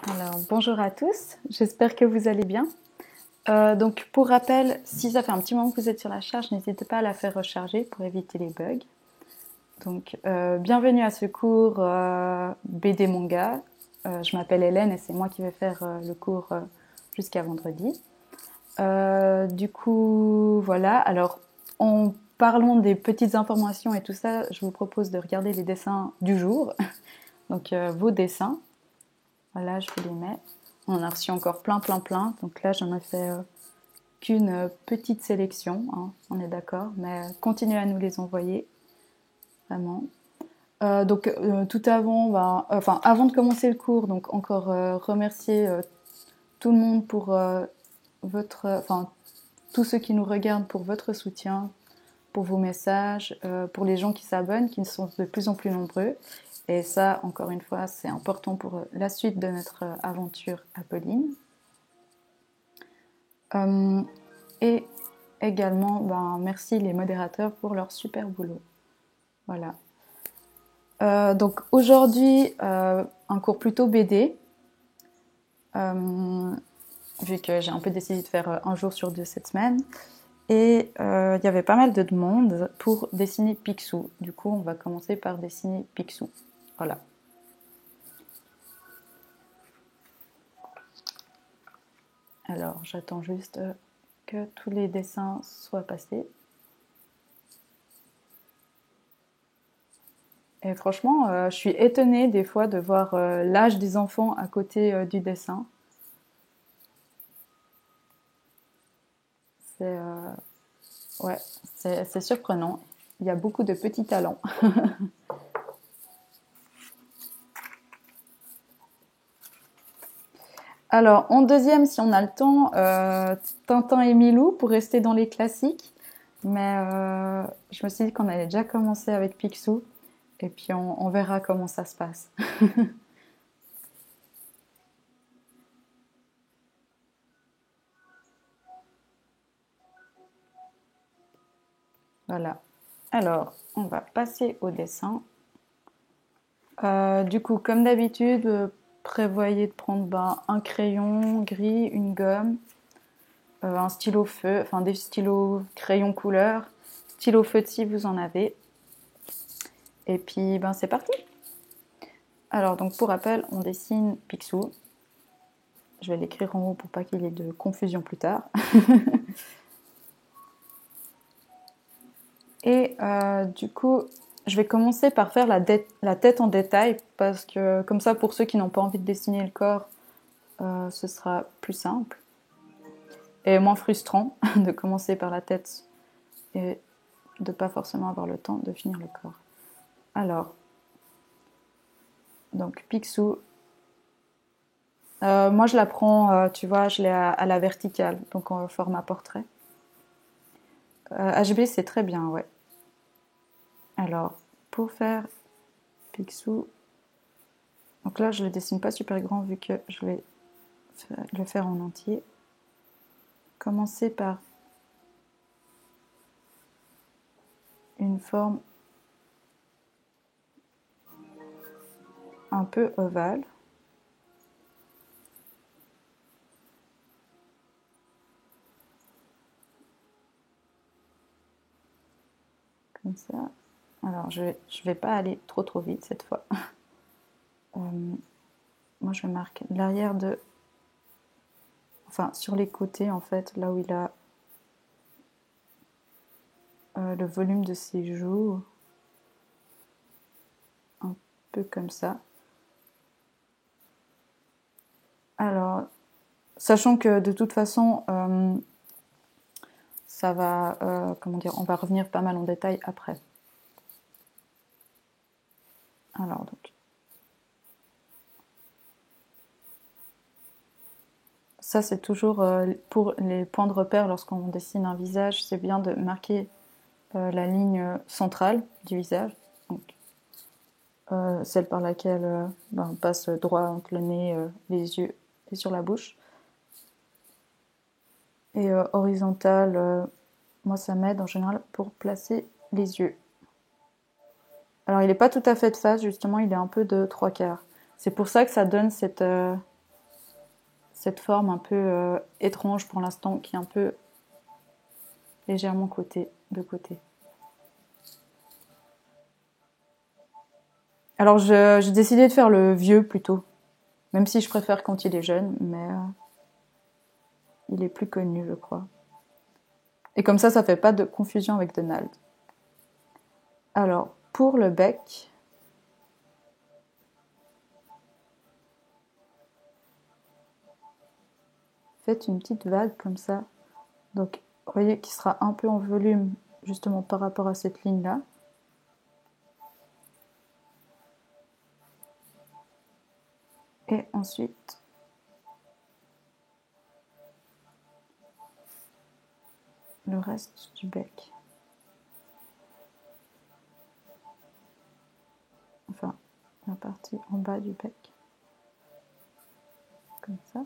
Alors, bonjour à tous, j'espère que vous allez bien. Donc, pour rappel, si ça fait un petit moment que vous êtes sur la charge, n'hésitez pas à la faire recharger pour éviter les bugs. Donc, bienvenue à ce cours BD Manga. Je m'appelle Hélène et c'est moi qui vais faire le cours jusqu'à vendredi. Du coup, voilà. Alors, en parlant des petites informations et tout ça, je vous propose de regarder les dessins du jour. Donc, vos dessins. Voilà, je vous les mets. On en a reçu encore plein. Donc là, j'en ai fait qu'une petite sélection, hein, on est d'accord. Mais continuez à nous les envoyer, vraiment. Tout avant, avant de commencer le cours, donc encore remercier tout le monde pour tous ceux qui nous regardent pour votre soutien, pour vos messages, pour les gens qui s'abonnent, qui sont de plus en plus nombreux. Et ça, encore une fois, c'est important pour la suite de notre aventure Apolline. Et également, merci les modérateurs pour leur super boulot. Voilà. Donc aujourd'hui, un cours plutôt BD, vu que j'ai un peu décidé de faire un jour sur deux cette semaine. Et il y avait pas mal de demandes pour dessiner Picsou. Du coup, on va commencer par dessiner Picsou. Voilà. Alors, j'attends juste que tous les dessins soient passés. Et franchement, je suis étonnée des fois de voir l'âge des enfants à côté du dessin. C'est ouais, c'est surprenant. Il y a beaucoup de petits talents. Alors, en deuxième, si on a le temps, Tintin et Milou pour rester dans les classiques. Mais je me suis dit qu'on allait déjà commencer avec Picsou. Et puis on verra comment ça se passe. Voilà. Alors, on va passer au dessin. Du coup, comme d'habitude, prévoyez de prendre un crayon gris, une gomme, un stylo feu, enfin des stylos crayons couleur, stylo feutre si vous en avez. Et puis, c'est parti. Alors, donc pour rappel, on dessine Picsou. Je vais l'écrire en haut pour pas qu'il y ait de confusion plus tard. Et du coup, je vais commencer par faire la tête en détail parce que comme ça, pour ceux qui n'ont pas envie de dessiner le corps, ce sera plus simple et moins frustrant de commencer par la tête et de pas forcément avoir le temps de finir le corps. Alors, donc Picsou, moi je la prends, tu vois, je l'ai à la verticale, donc en format portrait. HB c'est très bien, ouais. Alors, pour faire Picsou, donc là je le dessine pas super grand vu que je vais le faire en entier. Commencer par une forme un peu ovale. Comme ça. Alors, je vais pas aller trop vite cette fois. Moi, je marque l'arrière de... Enfin, sur les côtés, en fait, là où il a le volume de ses joues. Un peu comme ça. Alors, sachant que de toute façon, ça va... comment dire, on va revenir pas mal en détail après. Alors, donc... Ça, c'est toujours pour les points de repère lorsqu'on dessine un visage, c'est bien de marquer la ligne centrale du visage, donc, celle par laquelle on passe droit entre le nez, les yeux et sur la bouche. Et horizontale, moi ça m'aide en général pour placer les yeux. Alors il n'est pas tout à fait de face, justement, il est un peu de trois quarts. C'est pour ça que ça donne cette cette forme un peu étrange pour l'instant, qui est un peu légèrement de côté. Alors j'ai décidé de faire le vieux plutôt, même si je préfère quand il est jeune, mais il est plus connu, je crois. Et comme ça fait pas de confusion avec Donald. Alors, pour le bec, faites une petite vague comme ça. Donc, vous voyez qu'il sera un peu en volume, justement par rapport à cette ligne-là. Et ensuite, le reste du bec. Enfin, la partie en bas du bec. Comme ça.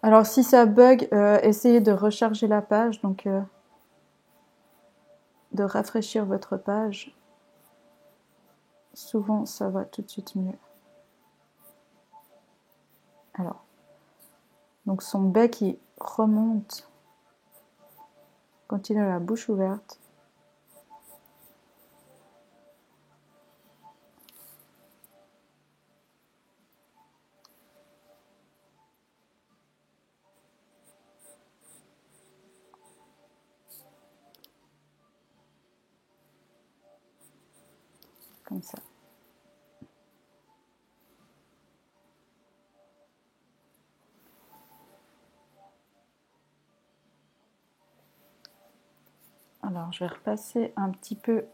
Alors, si ça bug, essayez de recharger la page, donc de rafraîchir votre page. Souvent, ça va tout de suite mieux. Alors, donc son bec, il remonte quand il a la bouche ouverte. Comme ça. Alors, je vais repasser un petit peu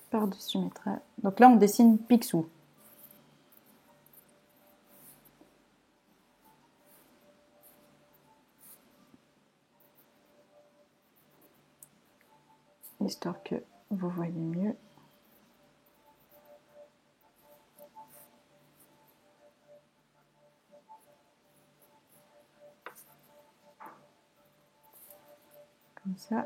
par-dessus mes traits. Donc là, on dessine Picsou. Histoire que vous voyez mieux. Comme ça.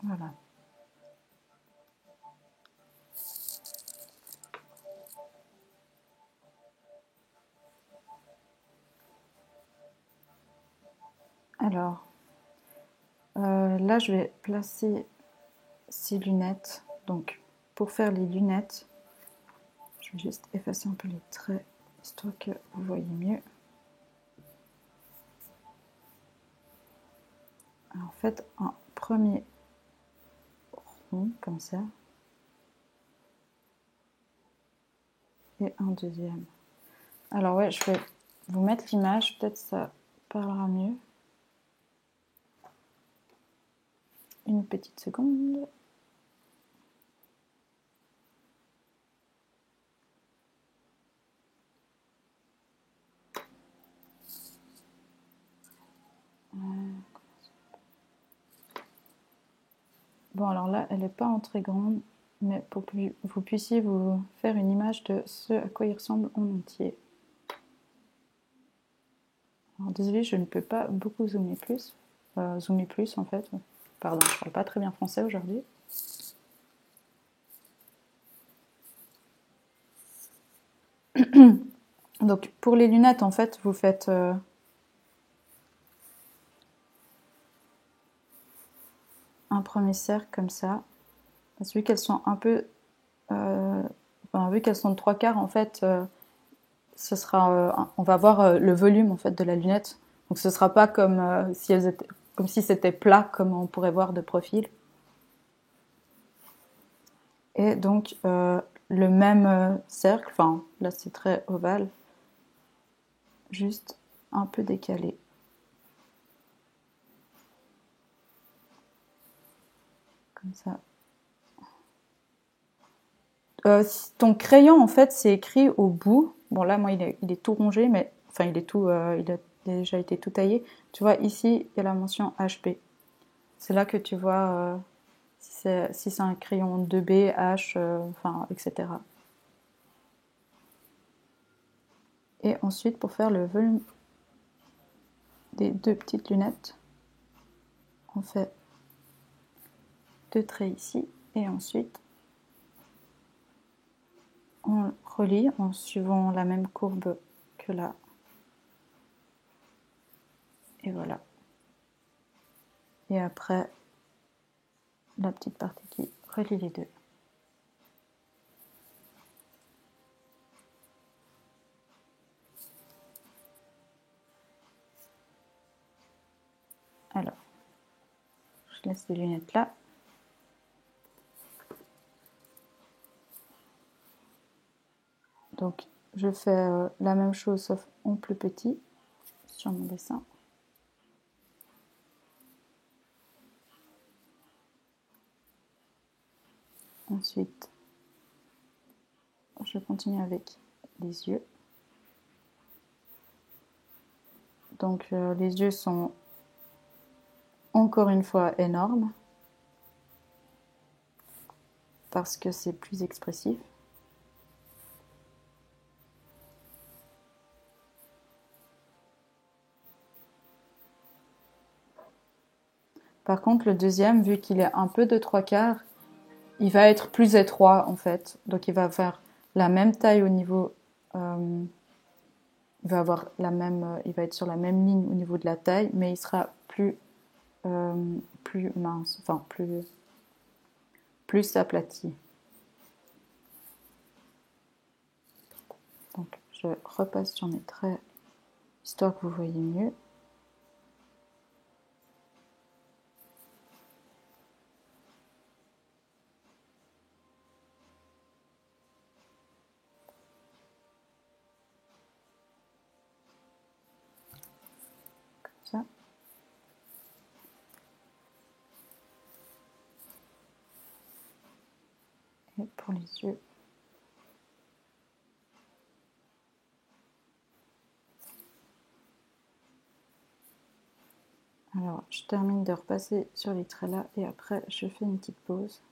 Voilà. Alors, là, je vais placer ces lunettes. Donc, pour faire les lunettes, je vais juste effacer un peu les traits, histoire que vous voyez mieux. Alors, faites un premier rond, comme ça. Et un deuxième. Alors ouais, je vais vous mettre l'image, peut-être ça parlera mieux. Une petite seconde. Bon, alors là, elle n'est pas en très grande, mais pour que vous puissiez vous faire une image de ce à quoi il ressemble en entier. Alors désolée, je ne peux pas beaucoup zoomer plus. Zoomer plus en fait. Pardon, je ne parle pas très bien français aujourd'hui. Donc pour les lunettes, en fait, vous faites un premier cercle comme ça. Parce que vu qu'elles sont un peu... vu qu'elles sont de 3/4, en fait, ce sera, on va voir le volume en fait de la lunette. Donc ce sera pas comme si elles étaient, comme si c'était plat, comme on pourrait voir de profil. Et donc le même cercle, enfin là c'est très ovale, juste un peu décalé. Comme ça. Ton crayon en fait c'est écrit au bout. Bon là moi il est tout rongé, mais enfin il a déjà été tout taillé. Tu vois ici il y a la mention HP. C'est là que tu vois si c'est un crayon 2B, H, enfin, etc. Et ensuite, pour faire le volume des deux petites lunettes, on fait 2 traits ici et ensuite on relie en suivant la même courbe que là. Et voilà. Et après, la petite partie qui relie les deux. Alors, je laisse les lunettes là. Donc, je fais la même chose sauf en plus petit sur mon dessin. Ensuite, je continue avec les yeux. Donc, les yeux sont encore une fois énormes parce que c'est plus expressif. Par contre, le deuxième, vu qu'il est un peu de 3/4, il va être plus étroit en fait. Donc il va faire la même taille au niveau... il va avoir la même, il va être sur la même ligne au niveau de la taille, mais il sera plus mince, enfin plus aplati. Donc je repasse sur mes traits, histoire que vous voyez mieux. Ça. Et pour les yeux. Alors, je termine de repasser sur les traits là et après je fais une petite pause.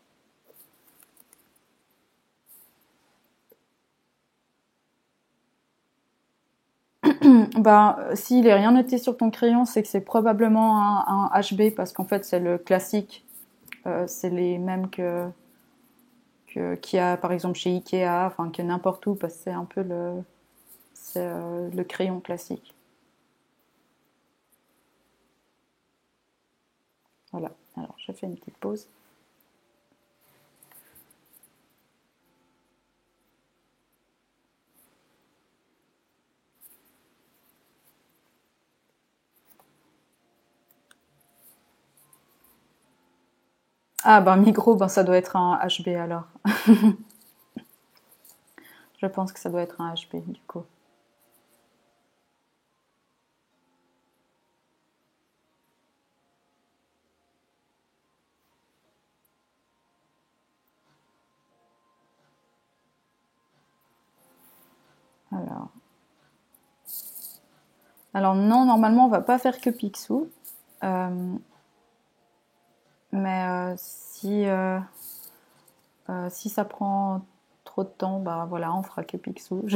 Ben, s'il n'est rien noté sur ton crayon, c'est que c'est probablement un HB parce qu'en fait c'est le classique. C'est les mêmes qu'il y a par exemple chez Ikea, enfin que n'importe où, parce que c'est un peu le crayon classique. Voilà, alors je fais une petite pause. Ah ben Migros, ben ça doit être un HB alors. Je pense que ça doit être un HB du coup. Alors, non, normalement on va pas faire que Picsou. Mais si ça prend trop de temps, bah voilà, on fera que Picsou.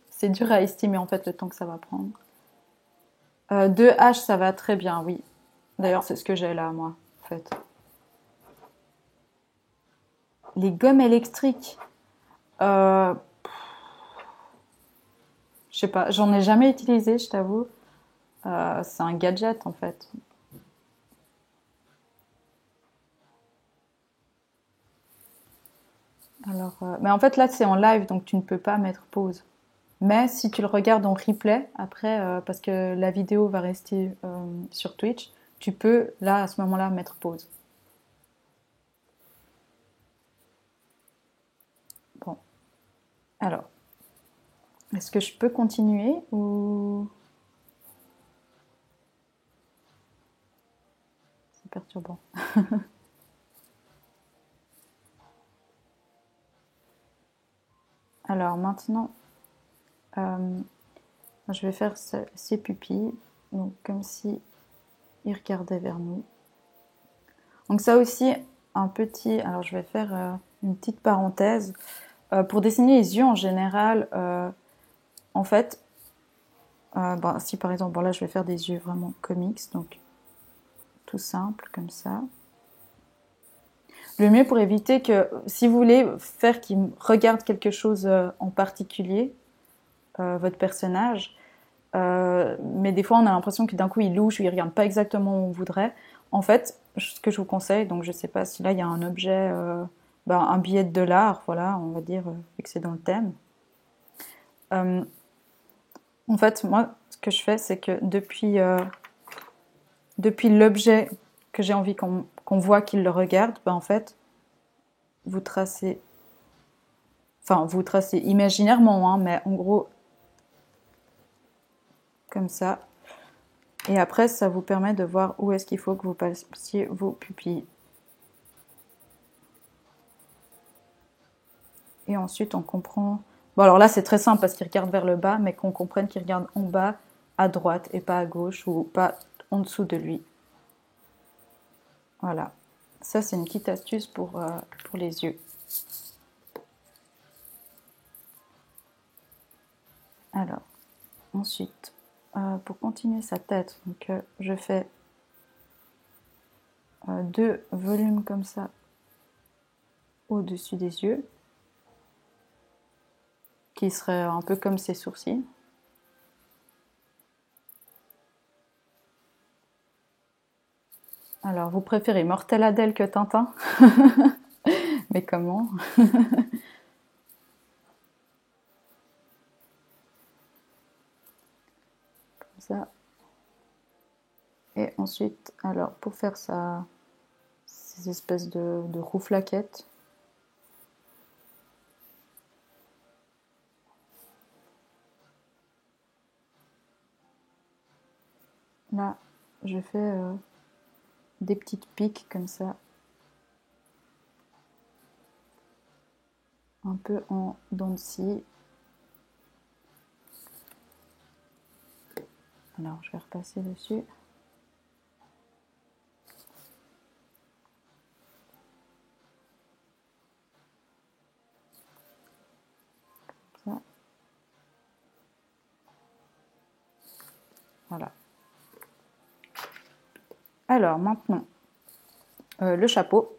C'est dur à estimer en fait le temps que ça va prendre. 2H, ça va très bien, oui. D'ailleurs, c'est ce que j'ai là, moi, en fait. Les gommes électriques, euh, je sais pas, j'en ai jamais utilisé, je t'avoue. C'est un gadget en fait. Alors, mais en fait là c'est en live donc tu ne peux pas mettre pause. Mais si tu le regardes en replay après, parce que la vidéo va rester sur Twitch, tu peux là à ce moment-là mettre pause. Bon, alors, est-ce que je peux continuer ou c'est perturbant? Alors maintenant, je vais faire ses pupilles, donc comme si il regardait vers nous. Donc ça aussi, un petit... Alors je vais faire une petite parenthèse. Pour dessiner les yeux en général, en fait, si par exemple, là je vais faire des yeux vraiment comics, donc tout simple comme ça. Le mieux pour éviter que, si vous voulez faire qu'il regarde quelque chose en particulier, votre personnage, mais des fois on a l'impression que d'un coup il louche ou il regarde pas exactement où on voudrait. En fait, ce que je vous conseille, donc je sais pas si là il y a un objet, un billet de $, voilà, on va dire, vu que c'est dans le thème. En fait, moi, ce que je fais, c'est que depuis l'objet que j'ai envie qu'on voit qu'il le regarde, en fait, vous tracez imaginairement, hein, mais en gros, comme ça. Et après, ça vous permet de voir où est-ce qu'il faut que vous passiez vos pupilles. Et ensuite, on comprend... Bon, alors là, c'est très simple parce qu'il regarde vers le bas, mais qu'on comprenne qu'il regarde en bas, à droite, et pas à gauche, ou pas en dessous de lui. Voilà. Ça, c'est une petite astuce pour les yeux. Alors, ensuite, pour continuer sa tête, donc, je fais 2 volumes comme ça au-dessus des yeux, qui seraient un peu comme ses sourcils. Alors, vous préférez Mortel Adèle que Tintin? Mais comment? Comme ça. Et ensuite, alors, pour faire ça, ces espèces de rouflaquettes, là, je fais des petites piques comme ça, un peu en dents de scie. Alors, je vais repasser dessus. Comme ça. Voilà. Alors, maintenant, le chapeau.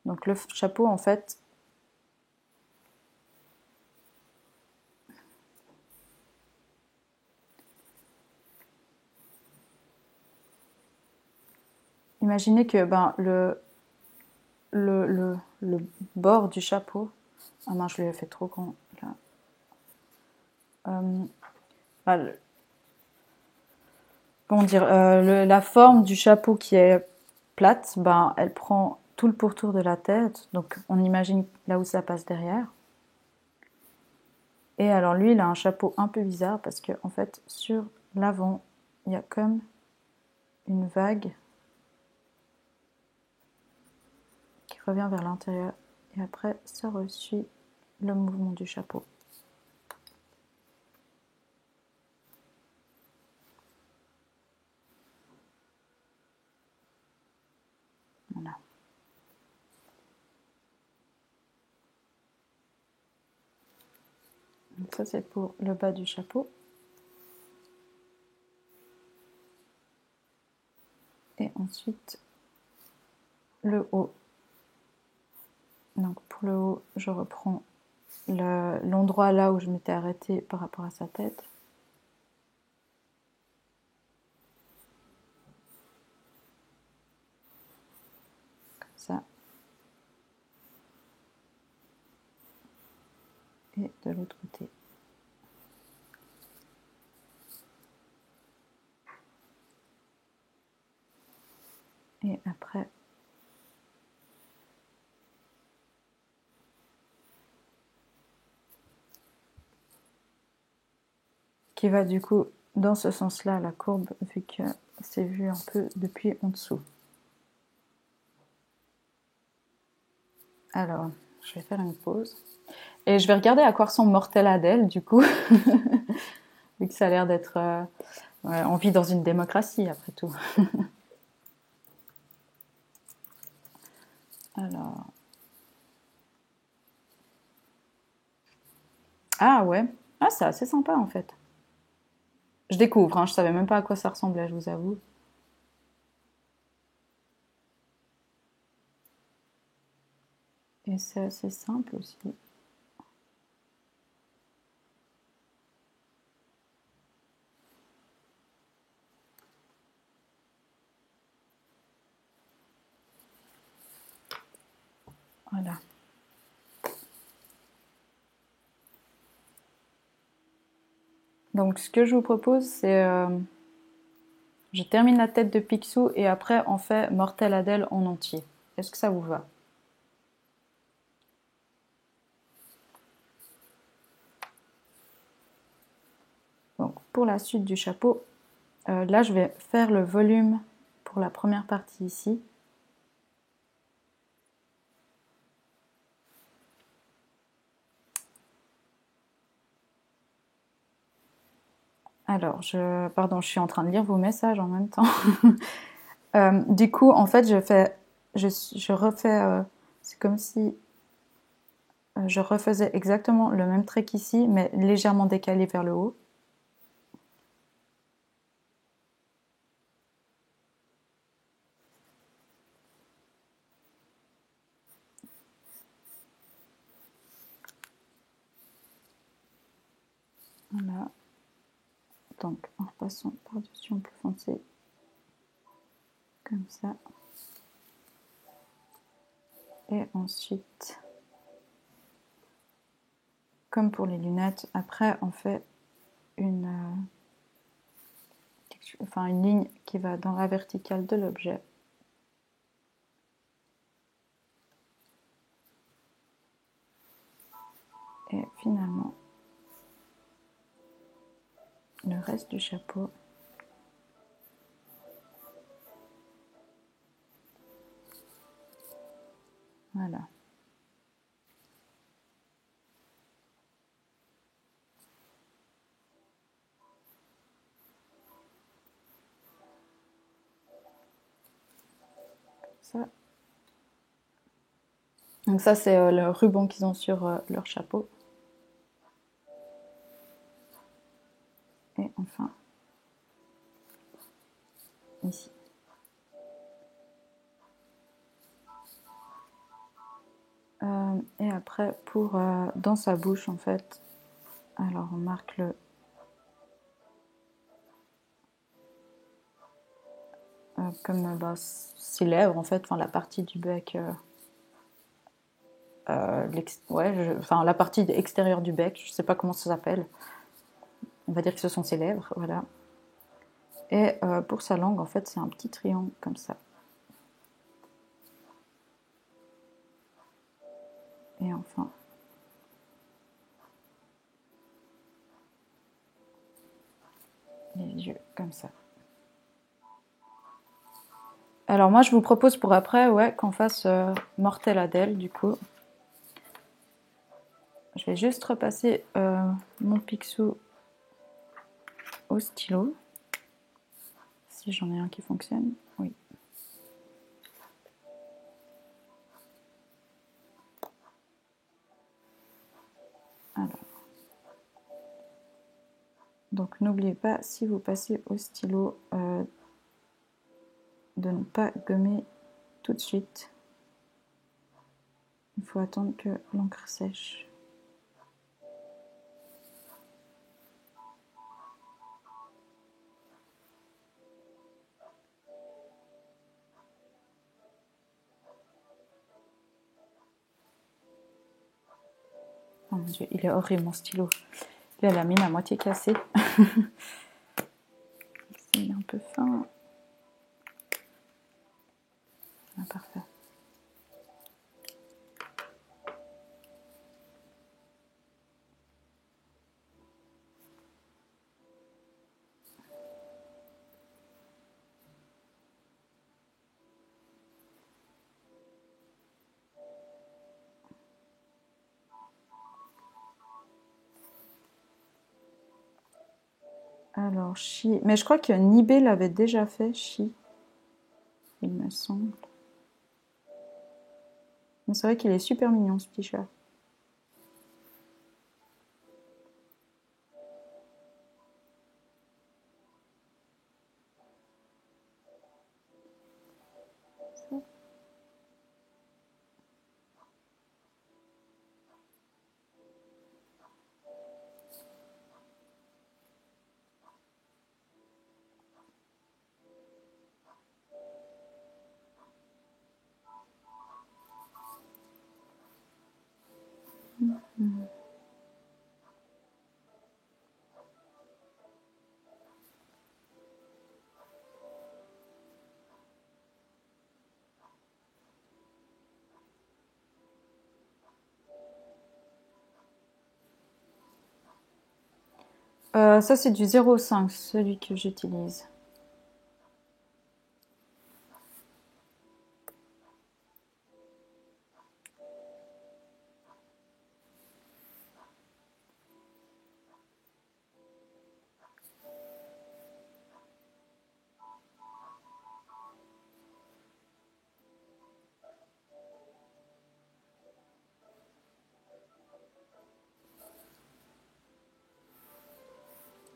Donc, le chapeau, en fait, imaginez que le bord du chapeau... Ah non, je l'ai fait trop grand, là. Comment dire, la forme du chapeau qui est plate, elle prend tout le pourtour de la tête, donc on imagine là où ça passe derrière. Et alors lui, il a un chapeau un peu bizarre parce que en fait, sur l'avant, il y a comme une vague qui revient vers l'intérieur. Et après, ça resuit le mouvement du chapeau. Voilà. Donc ça, c'est pour le bas du chapeau. Et ensuite, le haut. Donc pour le haut, je reprends l'endroit là où je m'étais arrêtée par rapport à sa tête. Comme ça. Et de l'autre côté. Et après, qui va du coup dans ce sens-là, la courbe, vu que c'est vu un peu depuis en dessous. Alors, je vais faire une pause. Et je vais regarder à quoi ressemble Mortel Adèle, du coup. Vu que ça a l'air d'être... on vit dans une démocratie, après tout. Alors. Ah ouais. Ah, c'est assez sympa en fait. Je découvre, hein, je savais même pas à quoi ça ressemblait, je vous avoue. Et c'est assez simple aussi. Voilà. Donc ce que je vous propose, c'est je termine la tête de Picsou et après on fait Mortel Adèle en entier. Est-ce que ça vous va? Donc pour la suite du chapeau, là je vais faire le volume pour la première partie ici. Alors, pardon, je suis en train de lire vos messages en même temps. Du coup, en fait, je refais, c'est comme si je refaisais exactement le même trait qu'ici, mais légèrement décalé vers le haut. Voilà. Donc, en repassant par-dessus en plus foncé, comme ça. Et ensuite, comme pour les lunettes, après on fait une, une ligne qui va dans la verticale de l'objet. Et finalement, le reste du chapeau. Voilà. Ça. Donc ça, c'est le ruban qu'ils ont sur leur chapeau. Et enfin, ici. Et après, pour dans sa bouche, en fait, alors on marque le comme ses lèvres, en fait, enfin la partie du bec, ouais, enfin la partie extérieure du bec, je sais pas comment ça s'appelle. On va dire que ce sont ses lèvres, voilà. Et pour sa langue, en fait, c'est un petit triangle comme ça. Et enfin, les yeux comme ça. Alors moi, je vous propose pour après, ouais, qu'on fasse Mortel Adèle, du coup. Je vais juste repasser mon Picsou au stylo. Si j'en ai un qui fonctionne, oui. Alors. Donc n'oubliez pas, si vous passez au stylo, de ne pas gommer tout de suite. Il faut attendre que l'encre sèche. Oh mon dieu, il est horrible mon stylo. Il a la mine à moitié cassée. C'est un peu fin. Ah, parfait. Alors, Chi. Mais je crois que Nibé l'avait déjà fait, Chi. Il me semble. Mais c'est vrai qu'il est super mignon ce petit chat. Ça c'est du 0,5, celui que j'utilise.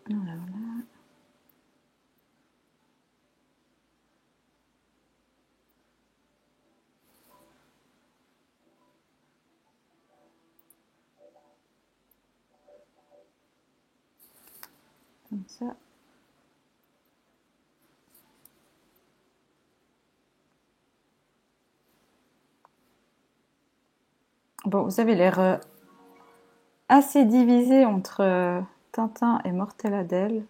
Voilà. Comme ça. Bon, vous avez l'air assez divisé entre Tintin et Mortelle-Adèle.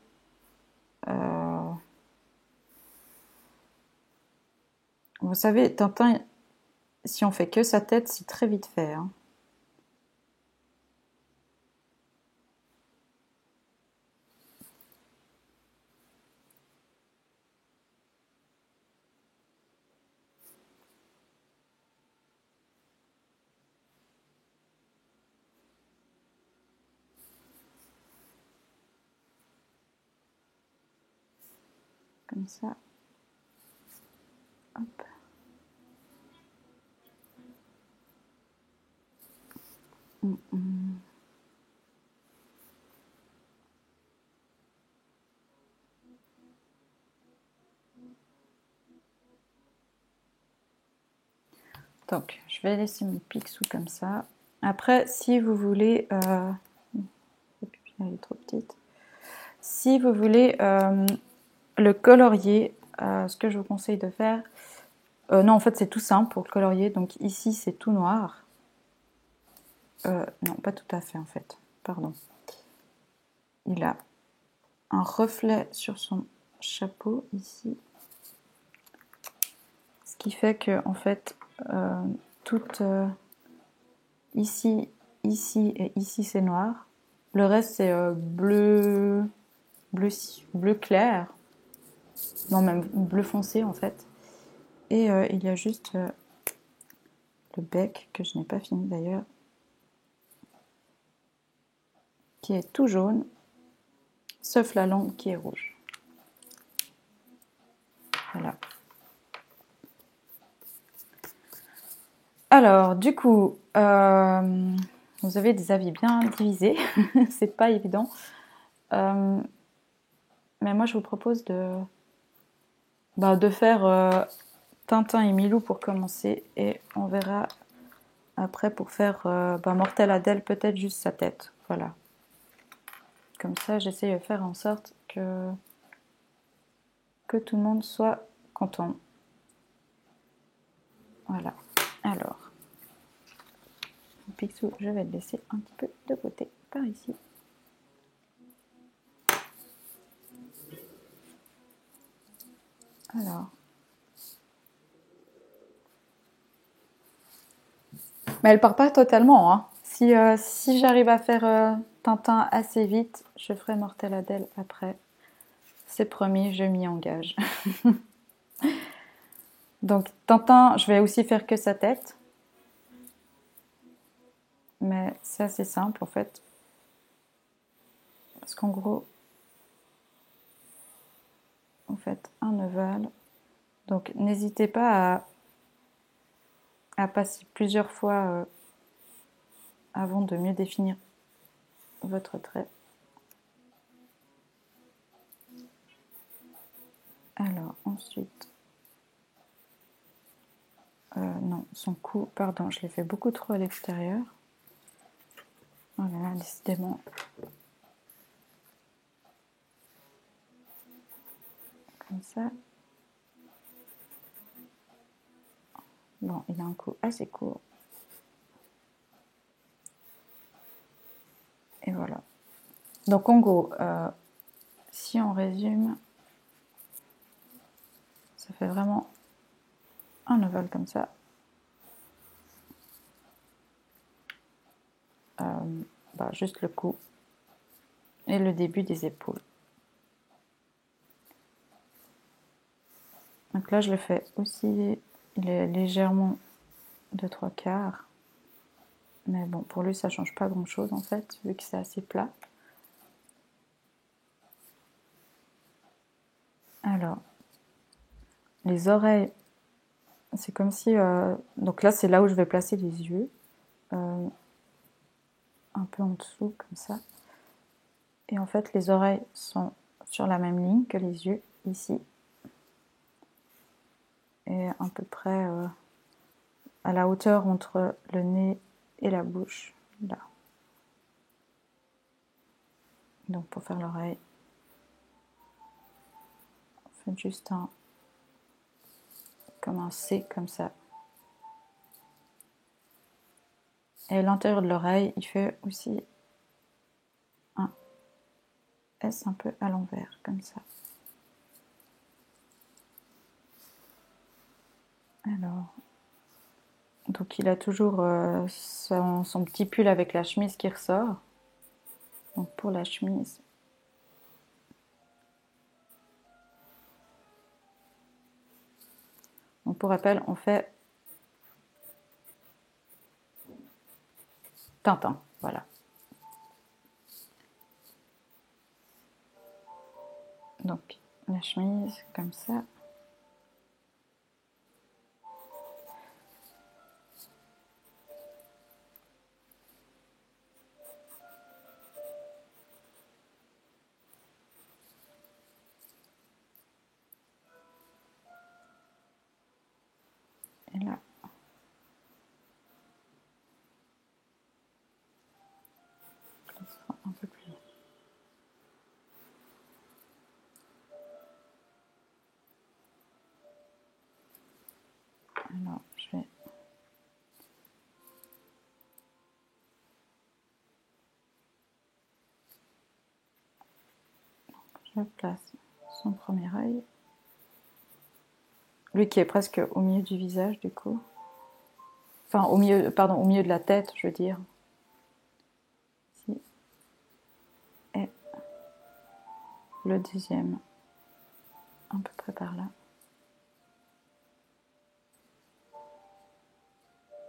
Vous savez, Tintin, si on fait que sa tête, c'est très vite fait, hein. Comme ça. Hop. Donc, je vais laisser mon Picsou comme ça. Après, si vous voulez... elle est trop petite. Si vous voulez le colorier, ce que je vous conseille de faire... non, en fait, c'est tout simple pour le colorier. Donc ici, c'est tout noir. Non, pas tout à fait, en fait. Pardon. Il a un reflet sur son chapeau, ici. Ce qui fait que, en fait, toute... ici, ici et ici, c'est noir. Le reste, c'est bleu clair. Non, même bleu foncé, en fait. Et il y a juste le bec, que je n'ai pas fini d'ailleurs, qui est tout jaune, sauf la langue qui est rouge. Voilà. Alors, du coup, vous avez des avis bien divisés. C'est pas évident. Mais moi, je vous propose de faire Tintin et Milou pour commencer. Et on verra après pour faire Mortelle-Adèle, peut-être juste sa tête. Voilà. Comme ça, j'essaye de faire en sorte que tout le monde soit content. Voilà. Alors, Picsou, je vais le laisser un petit peu de côté, par ici. Alors. Mais elle part pas totalement, hein. Si j'arrive à faire Tintin assez vite, je ferai Mortelle-Adèle après. C'est promis, je m'y engage. Donc Tintin, je vais aussi faire que sa tête. Mais c'est assez simple en fait. Parce qu'en gros, vous faites un ovale. Donc n'hésitez pas à passer plusieurs fois avant de mieux définir votre trait. Alors ensuite, non, son cou, pardon, je l'ai fait beaucoup trop à l'extérieur. Oh là là, décidément. Comme ça. Bon, il a un cou assez court. Et voilà. Donc en gros, si on résume, ça fait vraiment un ovale comme ça. Juste le cou et le début des épaules. Donc là, je le fais aussi, il est légèrement de 3/4. Mais bon, pour lui, ça change pas grand-chose en fait, vu que c'est assez plat. Alors, les oreilles, c'est comme si... donc là, c'est là où je vais placer les yeux. Un peu en dessous, comme ça. Et en fait, les oreilles sont sur la même ligne que les yeux, ici. Et à peu près à la hauteur entre le nez et la bouche, là. Donc pour faire l'oreille, on fait juste comme un C, comme ça. Et l'intérieur de l'oreille, il fait aussi un S un peu à l'envers, comme ça. Alors, donc il a toujours son petit pull avec la chemise qui ressort. Donc pour la chemise, donc pour rappel, on fait Tintin, voilà. Donc la chemise comme ça. Et là, ça sera un peu plus. Alors, je place son premier œil. Lui qui est presque au milieu du visage, du coup. Enfin, au milieu, pardon, au milieu de la tête, je veux dire. Ici. Et le deuxième, à peu près par là.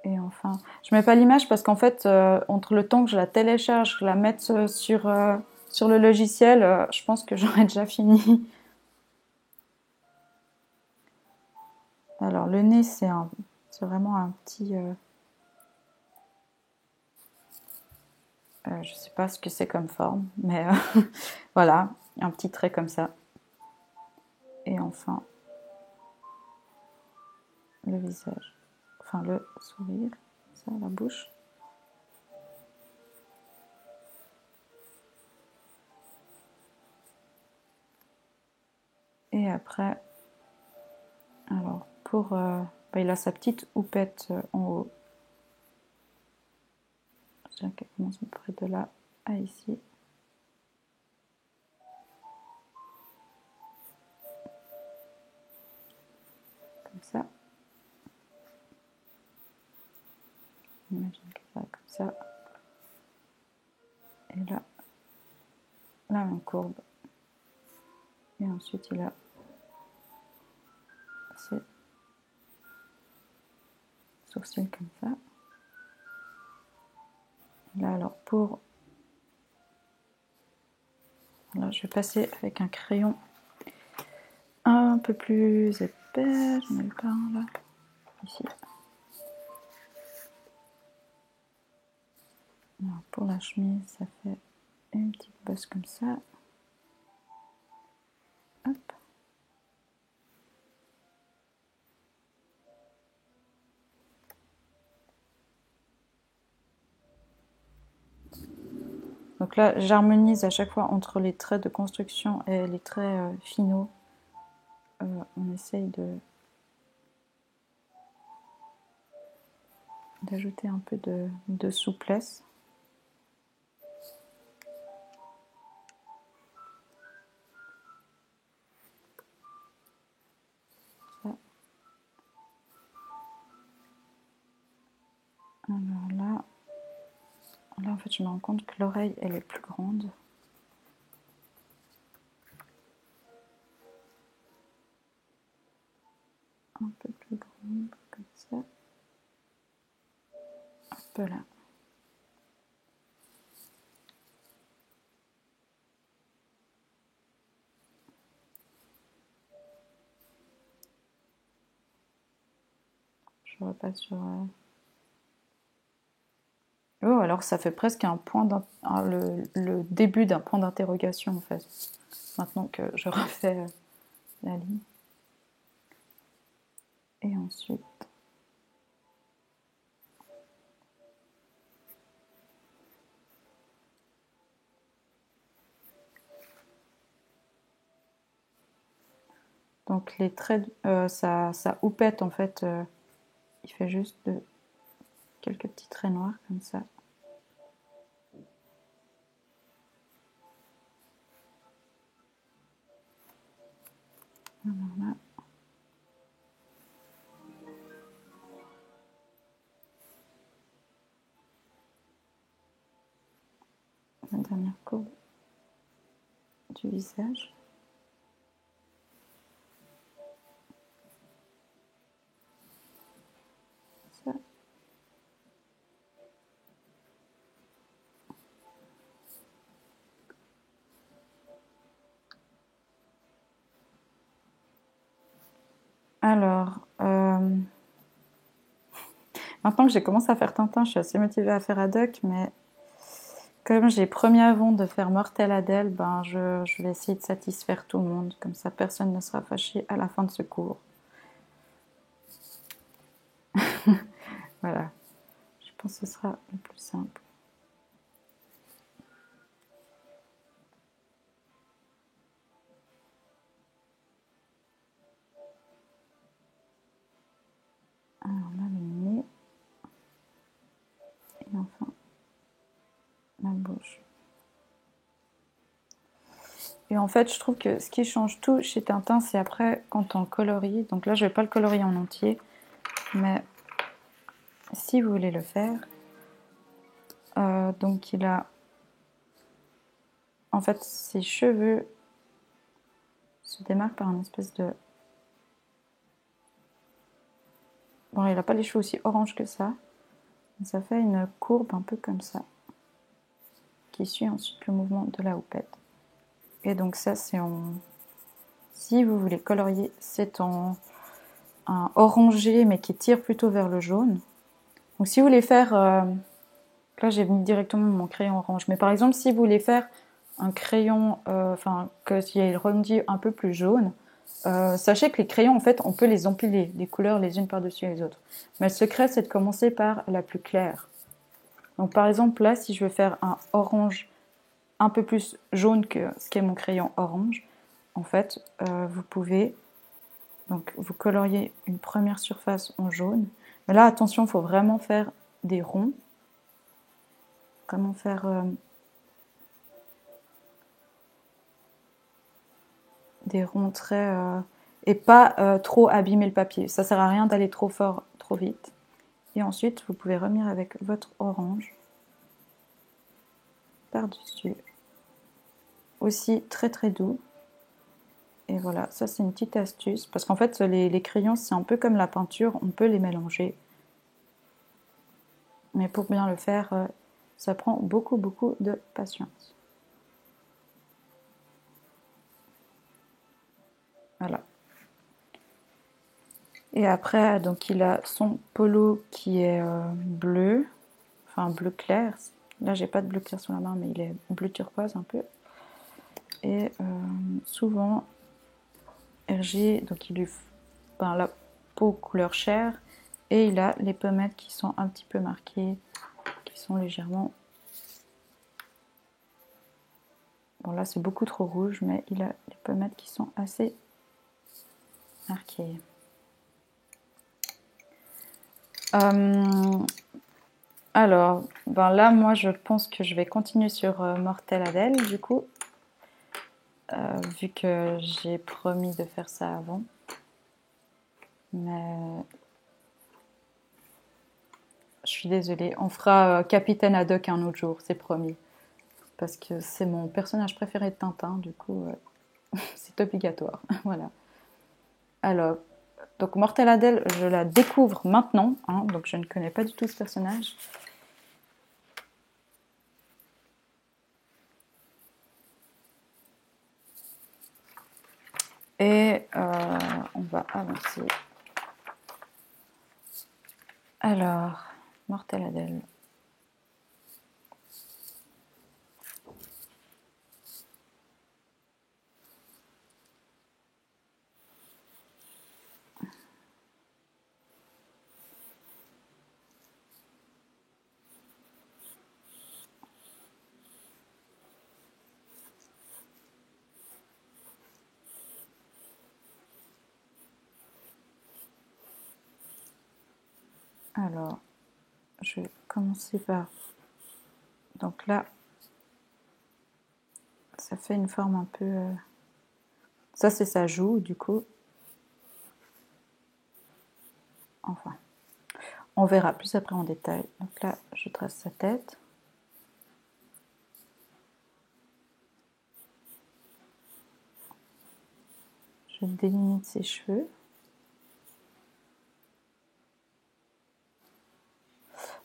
Et enfin, je mets pas l'image parce qu'en fait, entre le temps que je la télécharge, que je la mette sur le logiciel, je pense que j'aurais déjà fini. Alors, le nez, c'est vraiment un petit... je sais pas ce que c'est comme forme, mais voilà, un petit trait comme ça. Et enfin, le visage, enfin le sourire, ça, la bouche. Et après, alors pour, il a sa petite houppette en haut. Je dirais qu'elle commence près de là à ici. Comme ça. Imagine que ça comme ça. Et là, la même courbe. Et ensuite, il a ses sourcils comme ça. Et là, alors pour... Là, je vais passer avec un crayon un peu plus épais. J'en ai pas un là. Ici. Alors pour la chemise, ça fait une petite bosse comme ça. Hop. Donc là, j'harmonise à chaque fois entre les traits de construction et les traits finaux. On essaye d'ajouter un peu de souplesse. Ça. Alors là, en fait, je me rends compte que l'oreille, elle est plus grande. Un peu plus grande, comme ça. Un peu là. Je repasse sur... Oh, alors ça fait presque un point le début d'un point d'interrogation en fait. Maintenant que je refais la ligne. Et ensuite... Donc les traits, ça houppette en fait, il fait juste quelques petits traits noirs comme ça. Alors là. La dernière courbe du visage. Ça. Alors, maintenant que j'ai commencé à faire Tintin, je suis assez motivée à faire Haddock, mais comme j'ai promis avant de faire Mortel Adèle, ben je vais essayer de satisfaire tout le monde, comme ça personne ne sera fâché à la fin de ce cours. Voilà, je pense que ce sera le plus simple. Alors là, le nez. Et enfin, la bouche. Et en fait, je trouve que ce qui change tout chez Tintin, c'est après quand on colorie. Donc là, je ne vais pas le colorier en entier, mais si vous voulez le faire, donc il a... En fait, ses cheveux se démarquent par une espèce de... Bon, il n'a pas les cheveux aussi orange que ça, mais ça fait une courbe un peu comme ça, qui suit ensuite le mouvement de la houppette. Et donc ça, c'est en... Si vous voulez colorier, c'est en un orangé, mais qui tire plutôt vers le jaune. Donc si vous voulez faire... Là, j'ai mis directement mon crayon orange. Mais par exemple, si vous voulez faire un crayon, qu'il y ait le rendu un peu plus jaune, sachez que les crayons, en fait, on peut les empiler, les couleurs les unes par-dessus les autres. Mais le secret, c'est de commencer par la plus claire. Donc par exemple, là, si je veux faire un orange un peu plus jaune que ce qu'est mon crayon orange, en fait, vous pouvez donc vous colorier une première surface en jaune. Mais là, attention, il faut vraiment faire des ronds. Vraiment faire des ronds traits et pas trop abîmer le papier. Ça sert à rien d'aller trop fort, trop vite. Et ensuite, vous pouvez revenir avec votre orange par-dessus. Aussi très très doux. Et voilà, ça c'est une petite astuce. Parce qu'en fait, les crayons, c'est un peu comme la peinture, on peut les mélanger. Mais pour bien le faire, ça prend beaucoup beaucoup de patience. Voilà. Et après, donc il a son polo qui est bleu, enfin bleu clair. Là, j'ai pas de bleu clair sous la main, mais il est bleu turquoise un peu. Et souvent, Hergé, donc il lui peint la peau couleur chair et il a les pommettes qui sont un petit peu marquées, qui sont légèrement... Bon là c'est beaucoup trop rouge, mais il a les pommettes qui sont assez marquées. Alors, ben là moi je pense que je vais continuer sur Mortel Adèle du coup, vu que j'ai promis de faire ça avant. Mais je suis désolée, on fera Capitaine Haddock un autre jour, c'est promis. Parce que c'est mon personnage préféré de Tintin, du coup, c'est obligatoire. Voilà. Alors, donc Mortel Adèle, je la découvre maintenant, hein, donc je ne connais pas du tout ce personnage. Et on va avancer. Alors, Mortel Adèle. Alors, je vais commencer par... Donc là, ça fait une forme un peu... Ça, c'est sa joue, du coup. Enfin, on verra plus après en détail. Donc là, je trace sa tête. Je délimite ses cheveux.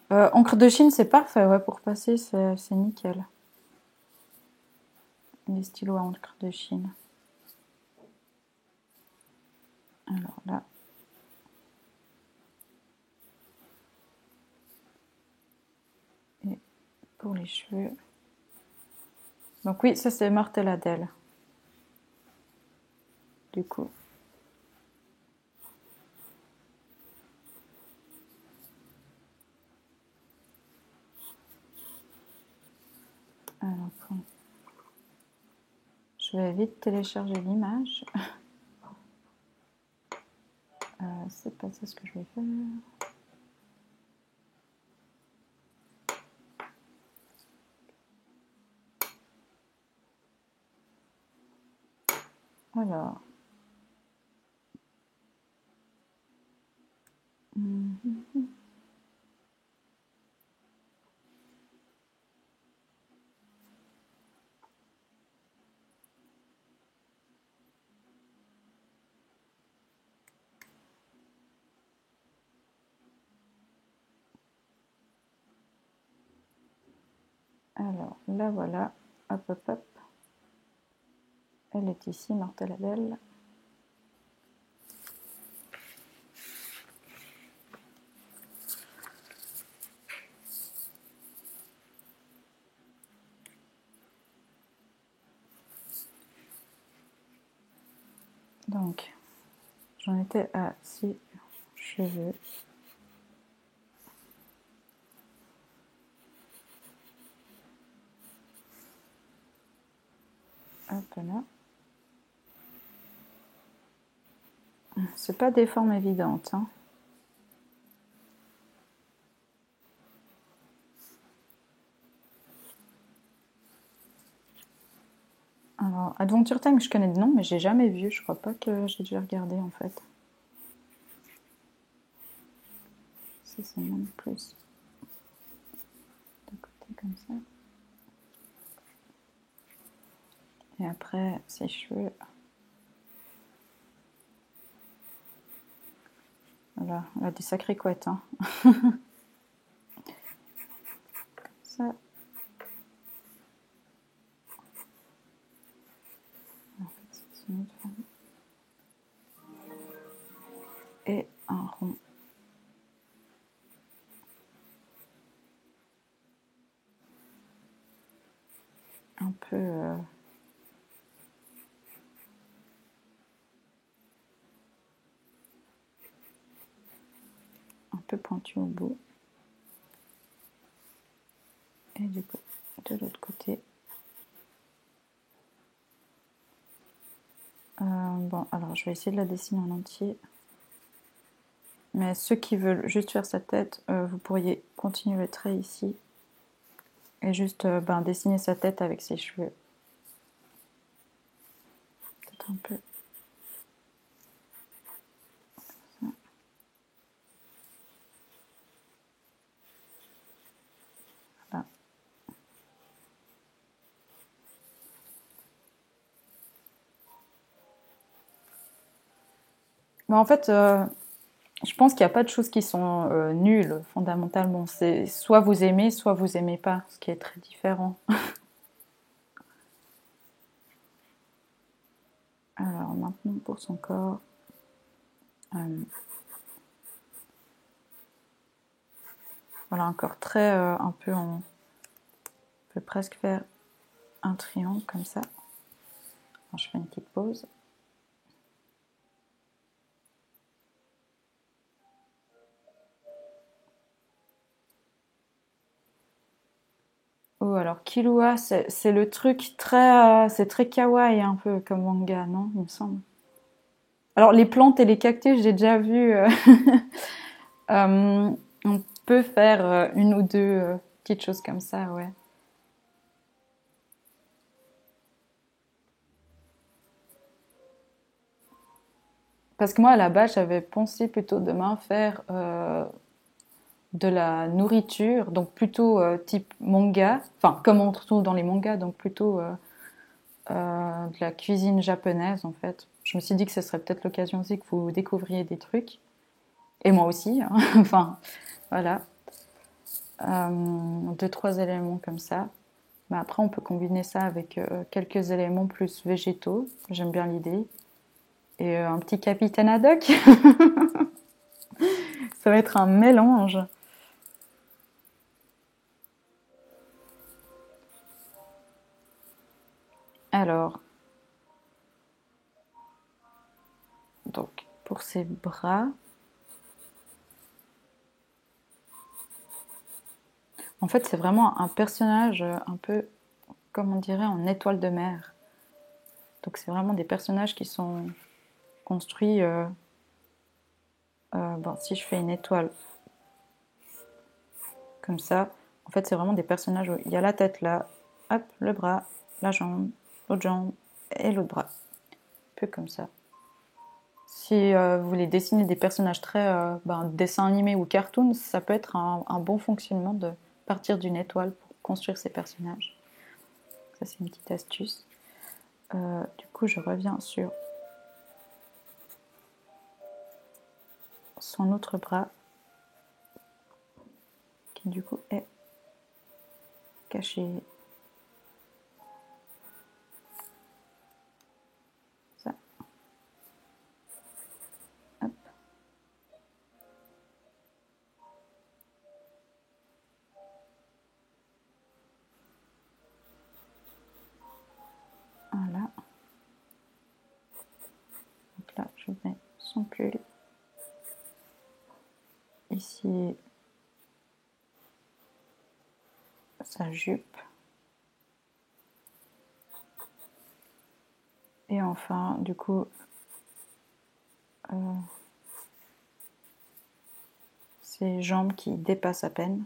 Encre de Chine, c'est parfait, ouais, pour passer, c'est nickel. Les stylos à encre de Chine. Alors là. Et pour les cheveux. Donc oui, ça c'est Mortel Adèle. Du coup. Alors, je vais vite télécharger l'image. C'est pas ça ce que je vais faire. Alors. Alors, là voilà. Hop, hop, hop. Elle est ici, Mortel Adèle. Donc, j'en étais à 6 cheveux. Hop là. C'est pas des formes évidentes, hein. Alors, Adventure Time, je connais de nom, mais j'ai jamais vu. Je crois pas que j'ai déjà regardé en fait. Ça, c'est même plus de côté comme ça. Et après, ses cheveux. Voilà, elle a des sacrées couettes, hein. Comme ça. En fait, c'est une autre forme. Et un rond. peu... un peu pointu au bout. Et du coup, de l'autre côté. Bon, alors je vais essayer de la dessiner en entier. Mais ceux qui veulent juste faire sa tête, vous pourriez continuer le trait ici. Et juste dessiner sa tête avec ses cheveux. Peut-être un peu. Voilà. Mais en fait, je pense qu'il n'y a pas de choses qui sont nulles, fondamentalement. C'est soit vous aimez pas, ce qui est très différent. Alors maintenant pour son corps. Voilà, un corps très un peu en... On peut presque faire un triangle comme ça. Alors, je fais une petite pause. Oh, alors Killua, c'est le truc très... c'est très kawaii un peu comme manga, non? Il me semble. Alors les plantes et les cactus, j'ai déjà vu. On peut faire une ou deux petites choses comme ça, ouais. Parce que moi, à la base, j'avais pensé plutôt demain faire de la nourriture, donc plutôt type manga, enfin comme on retrouve dans les mangas, donc plutôt de la cuisine japonaise en fait. Je me suis dit que ce serait peut-être l'occasion aussi que vous découvriez des trucs, et moi aussi, hein. Enfin voilà, deux trois éléments comme ça. Mais après, on peut combiner ça avec quelques éléments plus végétaux. J'aime bien l'idée. Et un petit capitaine haddock. Ça va être un mélange. Alors, donc, pour ses bras, en fait, c'est vraiment un personnage un peu, comme on dirait, en étoile de mer. Donc, c'est vraiment des personnages qui sont construits. Bon, si je fais une étoile comme ça, en fait, c'est vraiment des personnages où il y a la tête là, hop, le bras, la jambe, l'autre jambe et l'autre bras. Un peu comme ça. Si vous voulez dessiner des personnages très dessin animé ou cartoon, ça peut être un bon fonctionnement de partir d'une étoile pour construire ces personnages. Ça, c'est une petite astuce. Du coup, je reviens sur son autre bras, qui du coup est caché. Ça. Hop. Voilà. Donc là, je mets son pull. Ici, sa jupe. Et enfin, du coup, ses jambes qui dépassent à peine.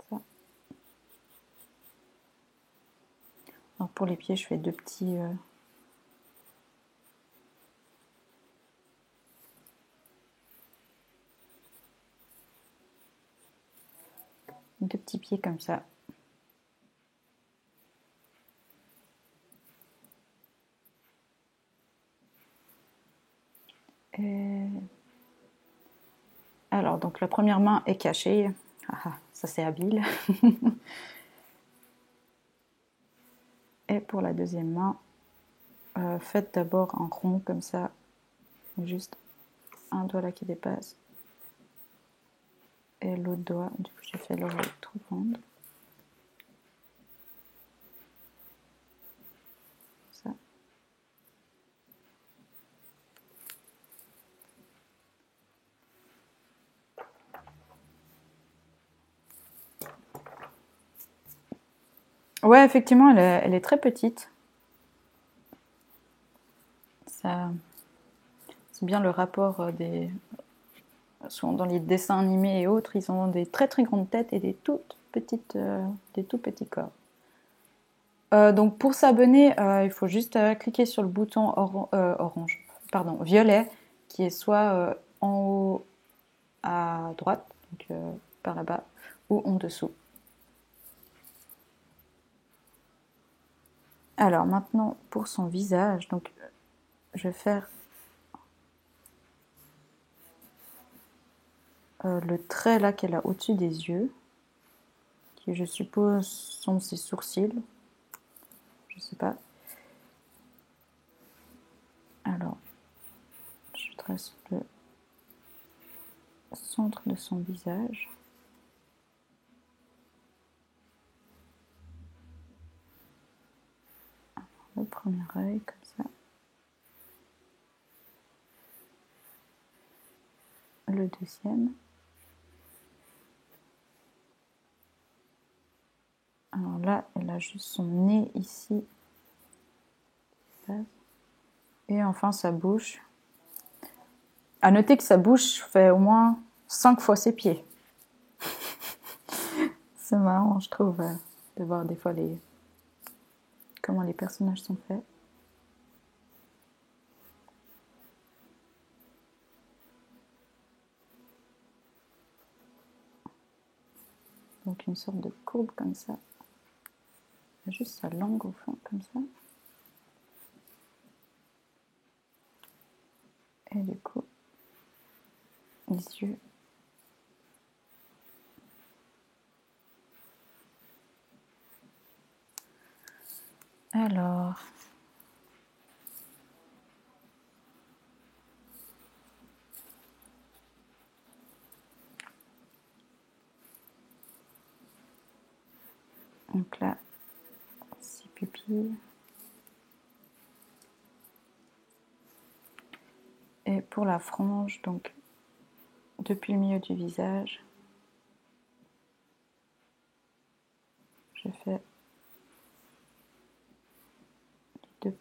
Ça. Alors pour les pieds, je fais deux petits pieds comme ça. Et... Alors, donc la première main est cachée. Ah, ça c'est habile. Et pour la deuxième main, faites d'abord un rond comme ça, juste un doigt là qui dépasse et l'autre doigt, du coup j'ai fait l'oreille trop grande. Ça. Ouais, effectivement, elle est très petite. Ça, c'est bien le rapport des... Souvent dans les dessins animés et autres, ils ont des très très grandes têtes et des tout petits corps. Donc pour s'abonner, il faut juste cliquer sur le bouton violet, qui est soit en haut à droite, donc par là-bas, ou en dessous. Alors maintenant pour son visage, donc je vais faire le trait là qu'elle a au-dessus des yeux, qui je suppose sont ses sourcils. Je sais pas. Alors, je trace le centre de son visage. Le premier œil, comme ça. Le deuxième. Alors là, elle a juste son nez ici. Et enfin sa bouche. À noter que sa bouche fait au moins 5 fois ses pieds. C'est marrant, je trouve, de voir des fois comment les personnages sont faits. Donc une sorte de courbe comme ça. Il y a juste sa langue au fond, comme ça. Et du coup, les yeux. Alors, donc là, 6 pupilles. Et pour la frange, donc depuis le milieu du visage, je fais les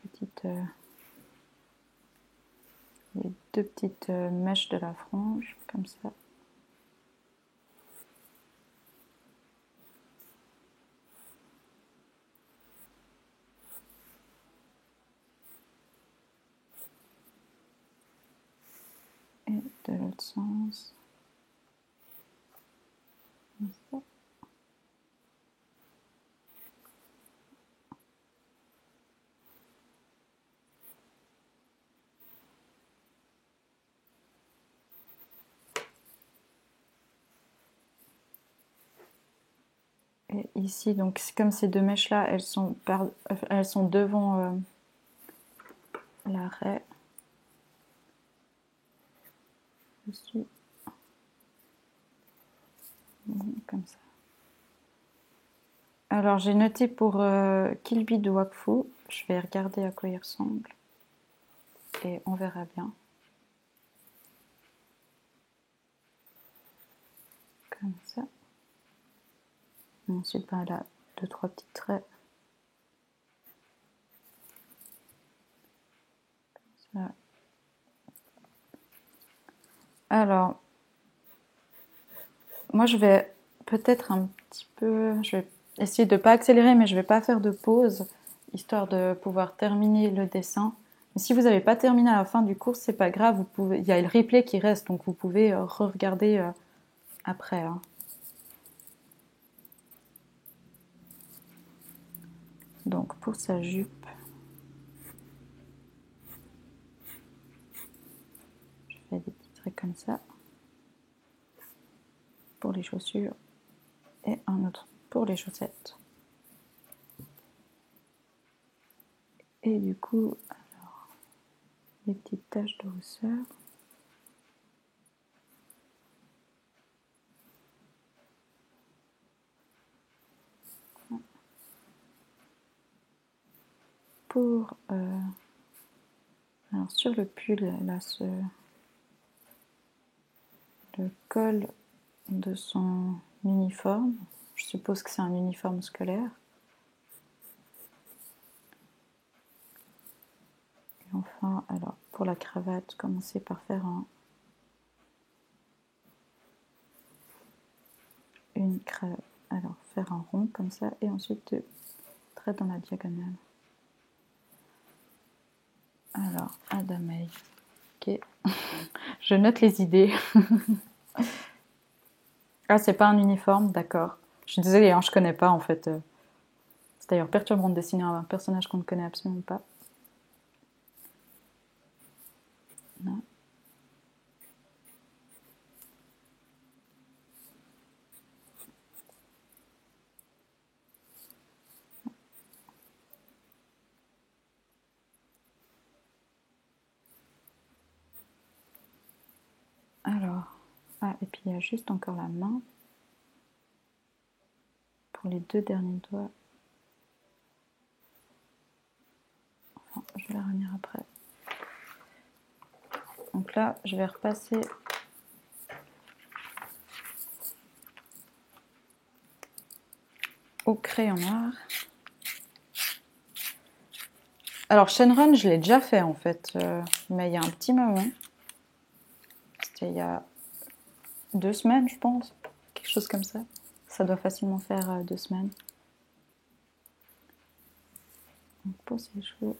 deux petites mèches de la frange, comme ça. Et de l'autre sens. Comme ça. Et ici, donc comme ces deux mèches là, elles sont devant l'arrêt. Ici. Comme ça. Alors j'ai noté pour Kilby de Wakfu, je vais regarder à quoi il ressemble et on verra bien. Comme ça. Ensuite, ben, là, 2-3 petits traits. Comme ça. Alors, moi je vais peut-être un petit peu, je vais essayer de ne pas accélérer, mais je ne vais pas faire de pause, histoire de pouvoir terminer le dessin. Mais si vous n'avez pas terminé à la fin du cours, c'est pas grave, il y a le replay qui reste, donc vous pouvez re-regarder après. Hein. Donc pour sa jupe, je fais des petits traits comme ça. Pour les chaussures et un autre pour les chaussettes. Et du coup, alors, des petites taches de rousseur. pour... alors sur le pull, là, le col de son uniforme, je suppose que c'est un uniforme scolaire. Et enfin, alors pour la cravate, commencez par faire alors faire un rond comme ça et ensuite traite dans la diagonale. Alors, Adamaï. Ok. Je note les idées. Ah, c'est pas un uniforme, d'accord. Je suis désolée, hein, je connais pas en fait. C'est d'ailleurs perturbant de dessiner un personnage qu'on ne connaît absolument pas. Non. Alors, ah, et puis il y a juste encore la main. Pour les 2 derniers doigts. Enfin, je vais la revenir après. Donc là, je vais repasser au crayon noir. Alors, Shenron, je l'ai déjà fait en fait, mais il y a un petit moment. C'était il y a 2 semaines, je pense. Quelque chose comme ça. Ça doit facilement faire 2 semaines. Donc, pour ses cheveux.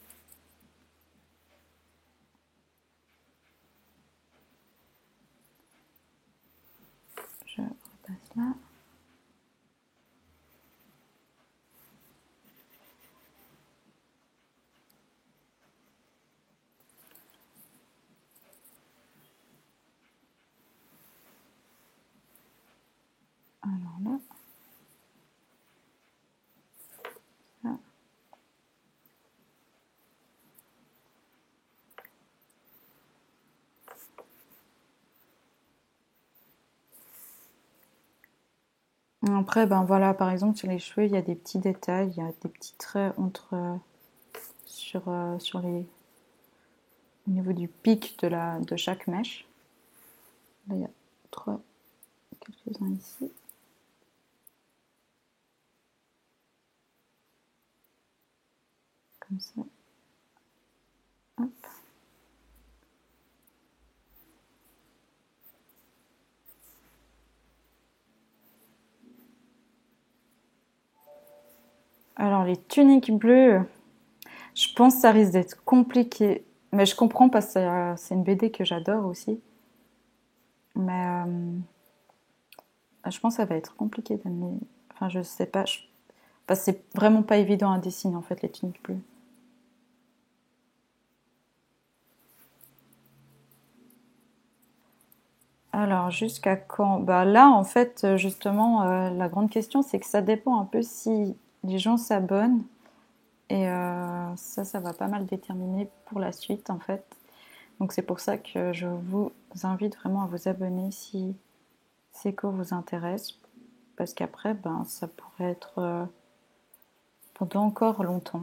Je repasse là. Alors là. Ça. Après, ben voilà, par exemple, sur les cheveux, il y a des petits détails, il y a des petits traits sur au niveau du pic de chaque mèche. Là, il y a quelques-uns ici. Comme ça. Hop. Alors, les tuniques bleues, je pense que ça risque d'être compliqué. Mais je comprends parce que c'est une BD que j'adore aussi. Mais je pense que ça va être compliqué d'amener. Enfin, je sais pas. Parce que c'est vraiment pas évident à dessiner en fait, les tuniques bleues. Alors, jusqu'à quand? Bah là, en fait, justement, la grande question, c'est que ça dépend un peu si les gens s'abonnent. Et ça va pas mal déterminer pour la suite, en fait. Donc, c'est pour ça que je vous invite vraiment à vous abonner si ces cours vous intéressent. Parce qu'après, ben, ça pourrait être pendant encore longtemps.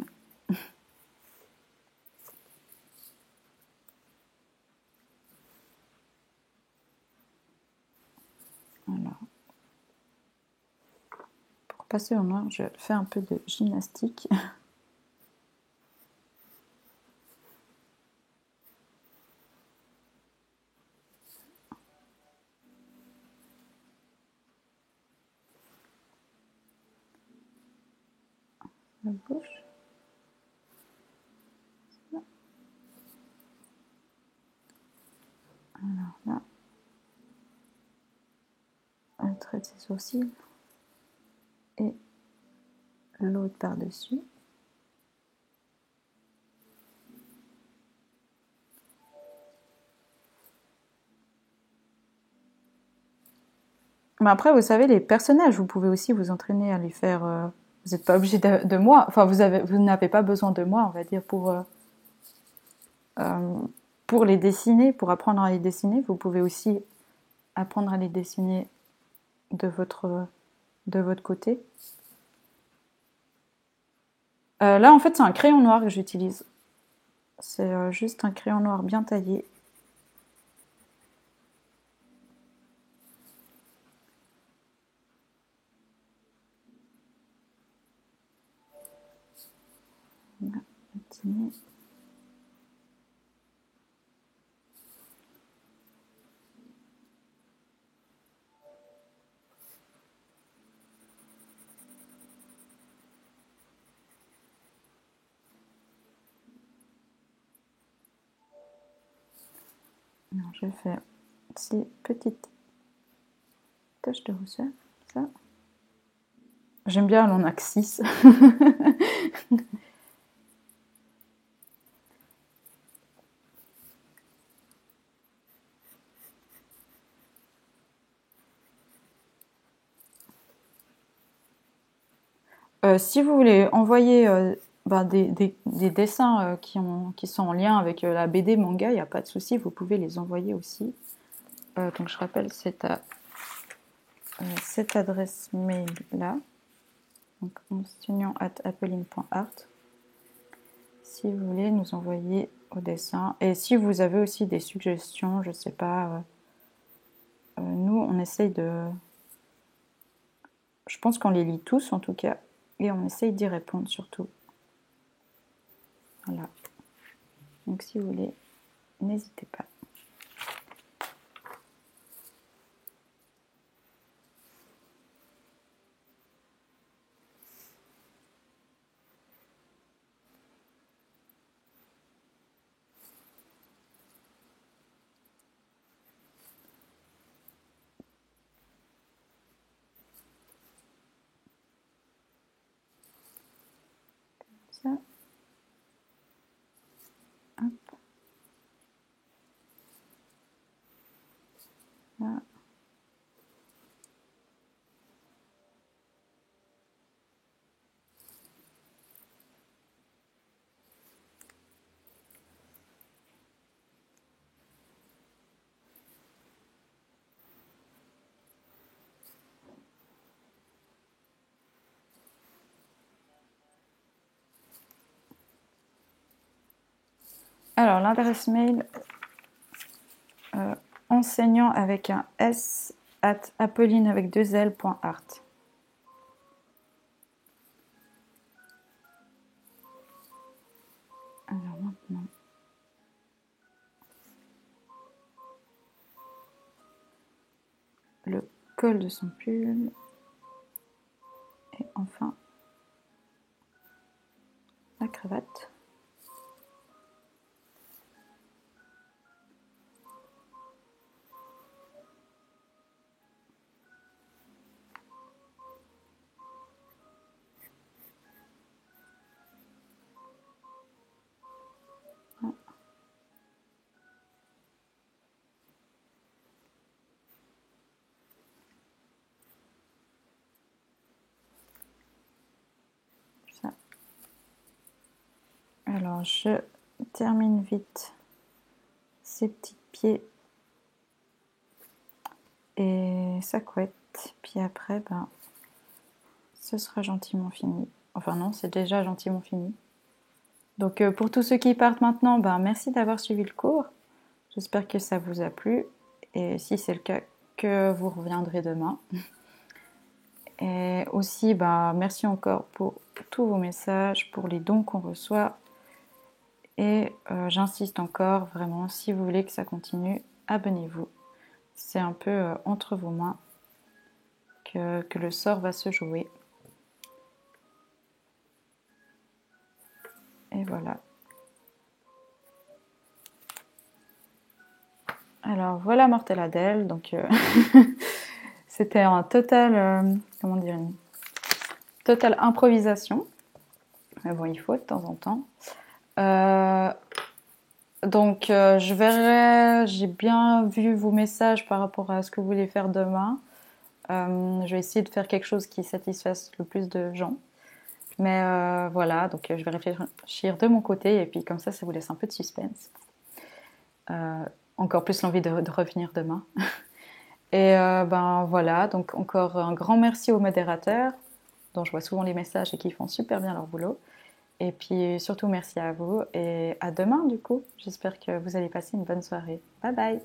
Voilà. Pour passer au noir, je fais un peu de gymnastique. La bouche. Alors là, le trait de ses sourcils et l'autre par-dessus. Mais après, vous savez, les personnages, vous pouvez aussi vous entraîner à les faire. Vous n'êtes pas obligé de moi. Enfin, vous n'avez pas besoin de moi, on va dire, euh, pour les dessiner, pour apprendre à les dessiner. Vous pouvez aussi apprendre à les dessiner de votre côté. Là, en fait, c'est un crayon noir que j'utilise. C'est juste un crayon noir bien taillé. Voilà, patiner. Alors, je vais faire ces petites taches de rousseur. Ça. J'aime bien l'on a que 6. Si vous voulez envoyer des dessins qui sont en lien avec la BD manga, il n'y a pas de souci, vous pouvez les envoyer aussi. Donc je rappelle, c'est à cette adresse mail là, donc enseignant@appeline.art, si vous voulez nous envoyer au dessin. Et si vous avez aussi des suggestions, je sais pas, nous on essaye de... Je pense qu'on les lit tous en tout cas, et on essaye d'y répondre surtout. Voilà. Donc si vous voulez, n'hésitez pas. Ça. Hop. Là. Alors l'adresse mail enseignant avec un S @appeline avec 2L.art. Alors maintenant, le col de son pull et enfin la cravate. Ça. Alors je termine vite ces petits pieds et sa couette, puis après ben ce sera gentiment fini. Enfin non, c'est déjà gentiment fini. Donc pour tous ceux qui partent maintenant, ben merci d'avoir suivi le cours. J'espère que ça vous a plu et si c'est le cas, que vous reviendrez demain. Et aussi, ben, merci encore pour tous vos messages, pour les dons qu'on reçoit. Et j'insiste encore, vraiment, si vous voulez que ça continue, abonnez-vous. C'est un peu entre vos mains que le sort va se jouer. Et voilà. Alors voilà Mortel Adèle, donc c'était un total, comment dire, une totale improvisation. Mais bon, il faut de temps en temps. Donc je verrai, j'ai bien vu vos messages par rapport à ce que vous voulez faire demain. Je vais essayer de faire quelque chose qui satisfasse le plus de gens. Mais voilà, donc je vais réfléchir de mon côté et puis comme ça vous laisse un peu de suspense. Encore plus l'envie de revenir demain. Et ben voilà, donc encore un grand merci aux modérateurs, dont je vois souvent les messages et qui font super bien leur boulot. Et puis surtout merci à vous et à demain du coup. J'espère que vous allez passer une bonne soirée. Bye bye!